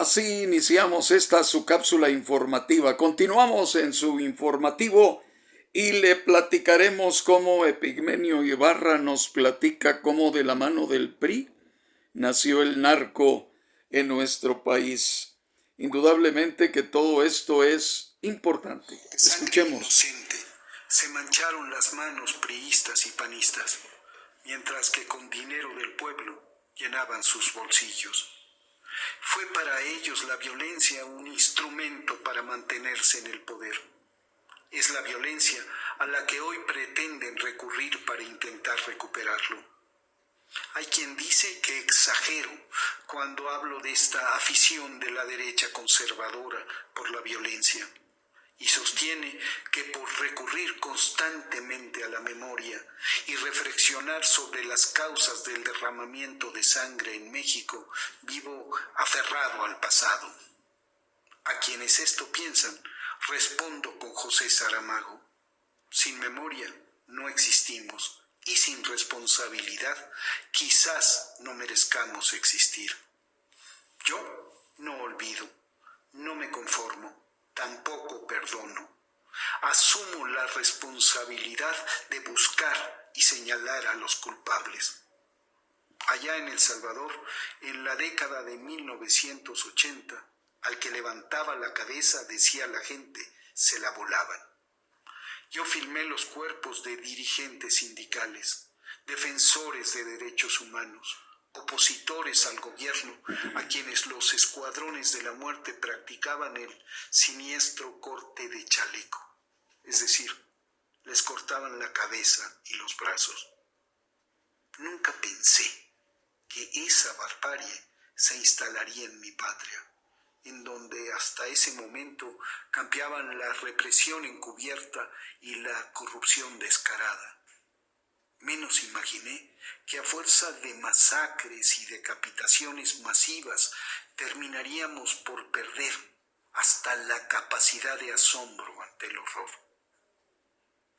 Así iniciamos esta su cápsula informativa. Continuamos en su informativo y le platicaremos cómo Epigmenio Ibarra nos platica cómo de la mano del PRI nació el narco en nuestro país. Indudablemente que todo esto es importante. Escuchemos. Inocente se mancharon las manos priistas y panistas, mientras que con dinero del pueblo llenaban sus bolsillos. Fue para ellos la violencia un instrumento para mantenerse en el poder. Es la violencia a la que hoy pretenden recurrir para intentar recuperarlo. Hay quien dice que exagero cuando hablo de esta afición de la derecha conservadora por la violencia, y sostiene que por recurrir constantemente a la memoria y reflexionar sobre las causas del derramamiento de sangre en México, vivo aferrado al pasado. A quienes esto piensan, respondo con José Saramago: sin memoria no existimos, y sin responsabilidad quizás no merezcamos existir. Yo no olvido, no me conformo, tampoco perdono. Asumo la responsabilidad de buscar y señalar a los culpables. Allá en El Salvador, en la década de 1980, al que levantaba la cabeza, decía la gente, se la volaban. Yo filmé los cuerpos de dirigentes sindicales, defensores de derechos humanos, opositores al gobierno, a quienes los escuadrones de la muerte practicaban el siniestro corte de chaleco, es decir, les cortaban la cabeza y los brazos. Nunca pensé que esa barbarie se instalaría en mi patria, en donde hasta ese momento campeaban la represión encubierta y la corrupción descarada. Menos imaginé que a fuerza de masacres y decapitaciones masivas terminaríamos por perder hasta la capacidad de asombro ante el horror.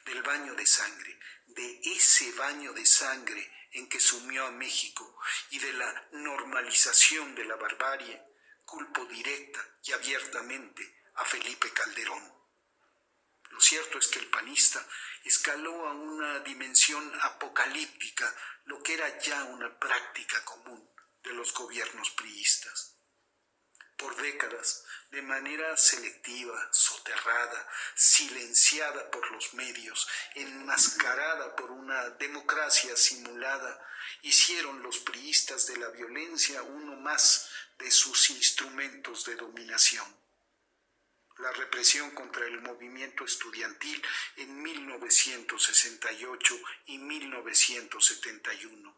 Del baño de sangre, de ese baño de sangre en que sumió a México y de la normalización de la barbarie, culpo directa y abiertamente a Felipe Calderón. Lo cierto es que el panista escaló a una dimensión apocalíptica lo que era ya una práctica común de los gobiernos priistas. Por décadas, de manera selectiva, soterrada, silenciada por los medios, enmascarada por una democracia simulada, hicieron los priistas de la violencia uno más de sus instrumentos de dominación. La represión contra el movimiento estudiantil en 1968 y 1971.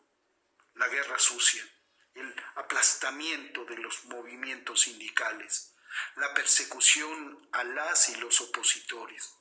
La guerra sucia, el aplastamiento de los movimientos sindicales, la persecución a las y los opositores,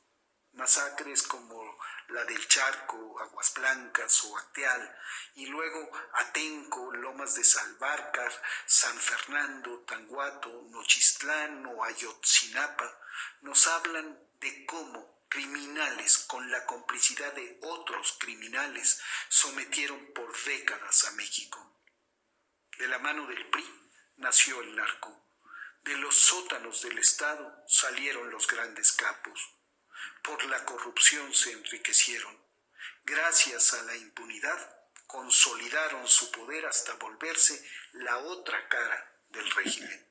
masacres como la del Charco, Aguas Blancas o Acteal, y luego Atenco, Lomas de Salvarcar, San Fernando, Tanguato, Nochistlán o Ayotzinapa, nos hablan de cómo criminales con la complicidad de otros criminales sometieron por décadas a México. De la mano del PRI nació el narco. De los sótanos del Estado salieron los grandes capos. Por la corrupción se enriquecieron. Gracias a la impunidad, consolidaron su poder hasta volverse la otra cara del régimen.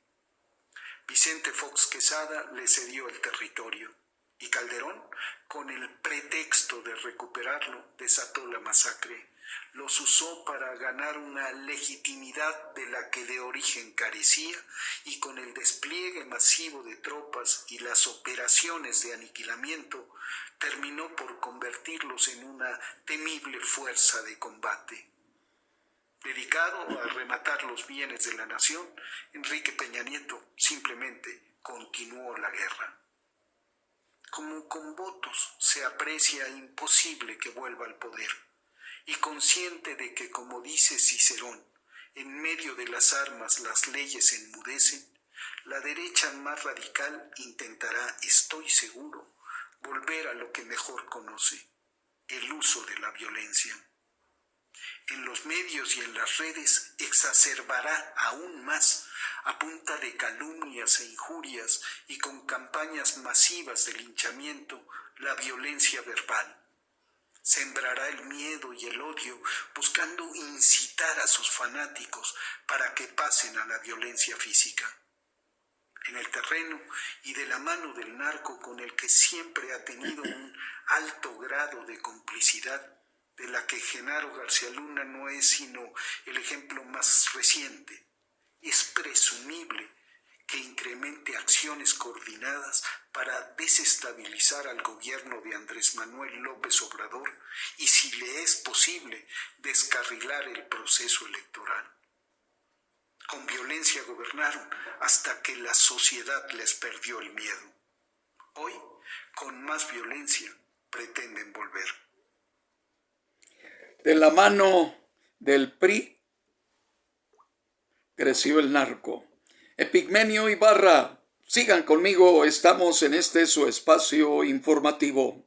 Vicente Fox Quesada le cedió el territorio y Calderón, con el pretexto de recuperarlo, desató la masacre. Los usó para ganar una legitimidad de la que de origen carecía, y con el despliegue masivo de tropas y las operaciones de aniquilamiento terminó por convertirlos en una temible fuerza de combate. Dedicado a arrematar los bienes de la nación, Enrique Peña Nieto simplemente continuó la guerra. Como con votos se aprecia imposible que vuelva al poder, y consciente de que, como dice Cicerón, en medio de las armas las leyes enmudecen, la derecha más radical intentará, estoy seguro, volver a lo que mejor conoce, el uso de la violencia. En los medios y en las redes exacerbará aún más a punta de calumnias e injurias y con campañas masivas de linchamiento, la violencia verbal. Sembrará el miedo y el odio buscando incitar a sus fanáticos para que pasen a la violencia física. En el terreno y de la mano del narco con el que siempre ha tenido un alto grado de complicidad, de la que Genaro García Luna no es sino el ejemplo más reciente. Es presumible que incremente acciones coordinadas para desestabilizar al gobierno de Andrés Manuel López Obrador y, si le es posible, descarrilar el proceso electoral. Con violencia gobernaron hasta que la sociedad les perdió el miedo. Hoy, con más violencia, pretenden volver. De la mano del PRI creció el narco. Epigmenio Ibarra, sigan conmigo, estamos en este su espacio informativo.